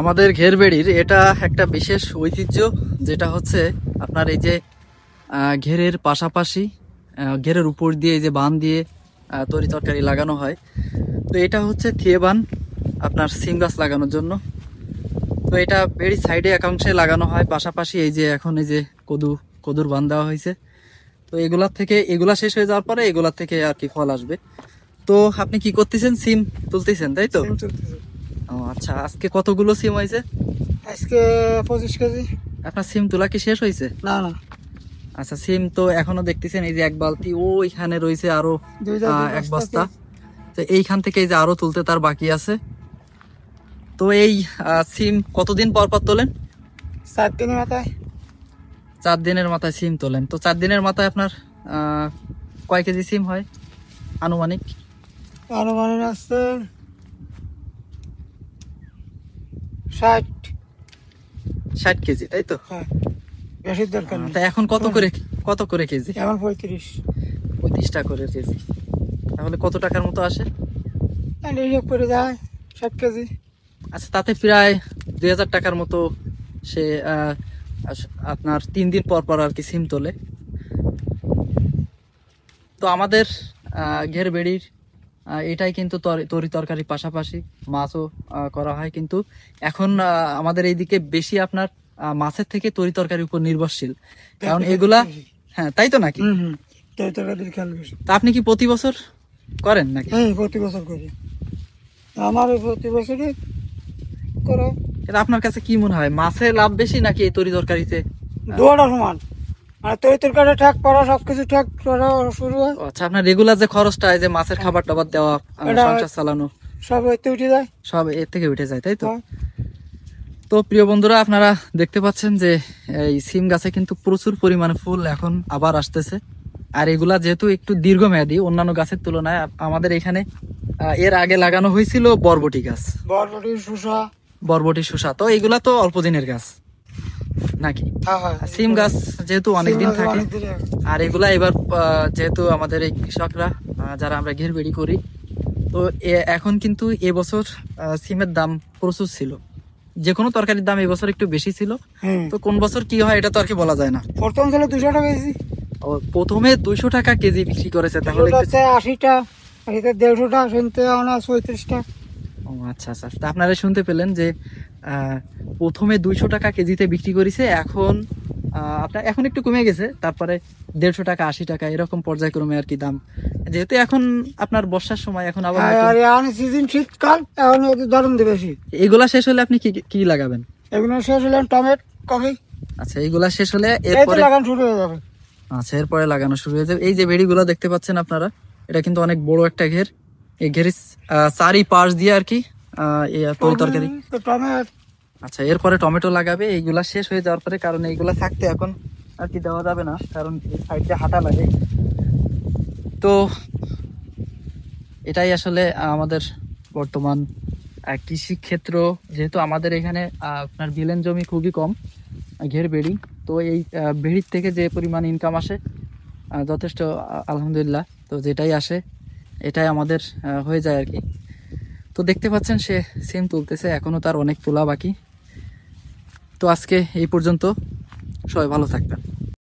আমাদের ঘেরবেড়ির এটা একটা বিশেষ ঐতিহ্য, যেটা হচ্ছে আপনার এই যে ঘেরের পাশাপাশি ঘেরের উপর দিয়ে এই যে বান দিয়ে তরি তরকারি লাগানো হয়। তো এটা হচ্ছে থিয়ে বান আপনার সিম গাছ লাগানোর জন্য। তো এটা বেড়ির সাইডে একাংশে লাগানো হয়, পাশাপাশি এই যে এখন এই যে কদুর বান দেওয়া হয়েছে। তো এগুলার থেকে এগুলা শেষ হয়ে যাওয়ার পরে এগুলার থেকে আর কি ফল আসবে। তো আপনি কি করতেছেন? সিম তুলতেছেন, তাই তো? ও আচ্ছা, আজকে কতগুলো সিম হয়েছে? আজকে 25 কেজি। আপনার সিম তোলা কি শেষ হয়েছে? না না, আচ্ছা, সিম তো এখনো দেখতেছেন এই যে এক বালতি, ওইখানে রয়েছে আরো এক বস্তা। তো এইখান থেকে এই যে আরো তুলতে তার বাকি আছে। তো এই সিম কতদিন পর পর তোলেন? 4 দিনের মাথায়। 4 দিনের মাথায় সিম তোলেন। তো 4 দিনের মাথায় আপনার কয় কেজি সিম হয় আনুমানিক? আনুমানিক আছে 60 কেজি, তাই তো? হ্যাঁ, বেশি দরকার নেই। তা এখন কত করে কেজি? এখন 35 টাকা করে কেজি। তাহলে কত টাকার মতো আসে? হিসাব করে যায় 60 কেজি। আচ্ছা, তাতে প্রায় 2000 টাকার মতো সে আপনার 3 দিন পর পর আর কি সিম তোলে। তো আমাদের ঘেরবেড়ির এটাই কিন্তু তরি তরকারির পাশাপাশি মাছও করা হয়, কিন্তু এখন আমাদের এইদিকে বেশি আপনার মাছের থেকে তরি তরকারির উপর নির্ভরশীল, কারণ এগুলা, হ্যাঁ তাই তো নাকি? তা আপনি কি প্রতি বছর করেন নাকি? হ্যাঁ, প্রতি বছর করি। আমার প্রতি বছরই করা। এটা আপনার কাছে কি মনে হয়, মাছে লাভ বেশি নাকি এই তরি তরকারিতে? দুটোটা সমান, আর তরি তরকারি ঠাক করা, সবকিছু ঠাক করা শুরু হয়। আচ্ছা, আপনার রেগুলার যে খরচটা, এই যে মাছের খাবার টাবার দেওয়া, সংসার চালানো, সব এতে উঠে যায়, সব এর থেকে উঠে যায়, তাই তো? তো প্রিয় বন্ধুরা, আপনারা দেখতে পাচ্ছেন যে এই সিম গাছে কিন্তু প্রচুর পরিমাণে ফুল এখন আবার আসতেছে। আর এগুলা যেহেতু একটু দীর্ঘমেয়াদী অন্যান্য গাছের তুলনায়, আমাদের এখানে এর আগে লাগানো হয়েছিল বরবটি গাছ, বরবটি শসা। তো এগুলা তো অল্প দিনের গাছ নাকি? সিম গাছ যেহেতু অনেকদিন থাকে, আর এগুলা এবার যেহেতু আমাদের এই কৃষকরা যারা আমরা ঘেরবেড়ি করি, তো এখন কিন্তু এবছর সিমের দাম প্রচুর ছিল। যে কোনো তরকারির দাম এবছর একটু বেশি ছিল। তো কোন বছর কি হয় এটা তো আর কি বলা যায় না। প্রথম ছিল 200 টাকা কেজি। প্রথমে 200 টাকা কেজি বিক্রি করেছে, তাহলে 80টা, 150টা, 35টা। ও আচ্ছা আচ্ছা, তা আপনারা শুনতে পেলেন যে প্রথমে 200 টাকা কেজিতে বিক্রি করেছে, এখন আপনার এখন একটু কমে গেছে, তারপরে 150 টাকা, 80 টাকা এরকম পর্যায়ক্রমে আর কি দাম। যেহেতু এখন আপনার বর্ষার সময়, এখন আবার সিজন শীতকাল, এখন দারুণ বেশি। এগুলা শেষ হলে আপনি কি লাগাবেন? এগুলো শেষ হলে টমেটো, কফি। আচ্ছা, এইগুলা শেষ হলে এরপরে লাগানো শুরু হয়ে যাবে। আচ্ছা, এরপরে লাগানো শুরু হয়ে যাবে। এই যে বেড়িগুলা দেখতে পাচ্ছেন আপনারা, এটা কিন্তু অনেক বড় একটা ঘের। এই ঘেরের চারি পাশ দিয়ে আর কি তরি তরকারি। আচ্ছা, এরপরে টমেটো লাগাবে এইগুলা শেষ হয়ে যাওয়ার পরে, কারণ এইগুলা থাকতে এখন আর কি দেওয়া যাবে না, কারণ সাইড দিয়ে হাঁটা লাগে। তো এটাই আসলে আমাদের বর্তমান কৃষি ক্ষেত্র। যেহেতু আমাদের এখানে আপনার বিলেন জমি খুবই কম, ঘের বেড়ি, তো এই বেড়ির থেকে যে পরিমাণ ইনকাম আসে যথেষ্ট, আলহামদুলিল্লাহ। তো যেটাই আসে এটাই আমাদের হয়ে যায় আর কি। তো দেখতে পাচ্ছেন সে সিম তুলতেছে, এখনো তার অনেক তোলা বাকি। তো আজকে এই পর্যন্ত, সবাই ভালো থাকবেন।